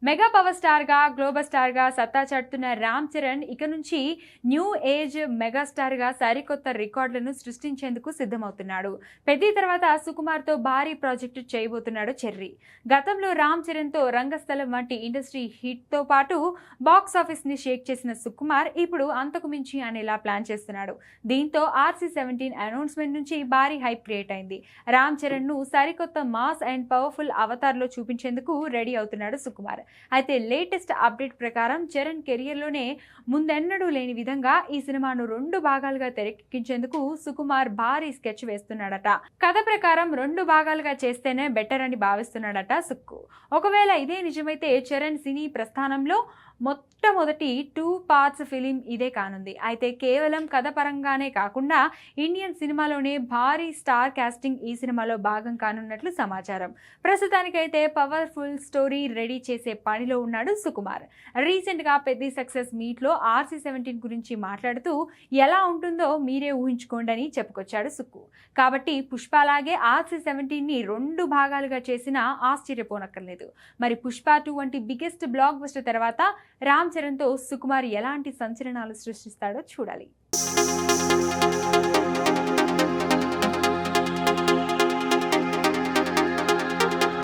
Mega power స్టార్గా global స్టార్గా సత్తా చాటుతున్న రామ్ చరణ్ ఇక నుంచి న్యూ ఏజ్ మెగాస్టార్గా సరికొత్త రికార్డులను సృష్టించేందుకు సిద్ధమవుతున్నాడు. పెద్ది తర్వాత సుకుమార్తో భారీ ప్రాజెక్టు చేయబోతున్నాడు చెర్రీ. గతంలో రామ్ చరణ్తో రంగస్థలం వంటి ఇండస్ట్రీ హిట్తో పాటు బాక్స్ ఆఫీస్ని షేక్ చేసిన సుకుమార్ ఇప్పుడు అంతకు మించి అనేలా ప్లాన్ చేస్తున్నాడు. దీంతో RC-17 అనౌన్స్మెంట్ నుంచి భారీ హైప్ క్రియేట్ అయింది. రామ్ చరణ్ను సరికొత్త మాస్ అండ్ పవర్ఫుల్ అవతార్లో చూపించేందుకు రెడీ అవుతున్నాడు సుకుమార్. అయితే లేటెస్ట్ అప్డేట్ ప్రకారం చరణ్ కెరియర్లోనే ముందెన్నడూ లేని విధంగా ఈ సినిమాను 2 భాగాలుగా తెరకెక్కించేందుకు సుకుమార్ భారీ స్కెచ్ వేస్తున్నాడట. కథ ప్రకారం 2 భాగాలుగా చేస్తేనే బెటర్ అని భావిస్తున్నాడట సుక్కు. ఒకవేళ ఇదే నిజమైతే చరణ్ సినీ ప్రస్థానంలో మొట్టమొదటి 2 పార్ట్స్ ఫిలిం ఇదే కానుంది. అయితే కేవలం కథ పరంగానే కాకుండా ఇండియన్ సినిమాలోనే భారీ స్టార్ కాస్టింగ్ ఈ సినిమాలో భాగం కానున్నట్లు సమాచారం. ప్రస్తుతానికైతే పవర్ఫుల్ స్టోరీ రెడీ చేసే పనిలో ఉన్నాడు సుకుమార్. రీసెంట్గా పెద్ద సక్సెస్ మీట్లో RC-17 గురించి మాట్లాడుతూ ఎలా ఉంటుందో మీరే ఊహించుకోండి అని చెప్పుకొచ్చాడు సుక్కు. కాబట్టి పుష్పలాగే RC-17ని 2 భాగాలుగా చేసినా ఆశ్చర్యపోనక్కర్లేదు. మరి పుష్ప 2 వంటి బిగ్గెస్ట్ బ్లాక్ బస్టర్ తర్వాత రామ్ చరణ్తో సుకుమార్ ఎలాంటి సంచలనాలు సృష్టిస్తాడో చూడాలి.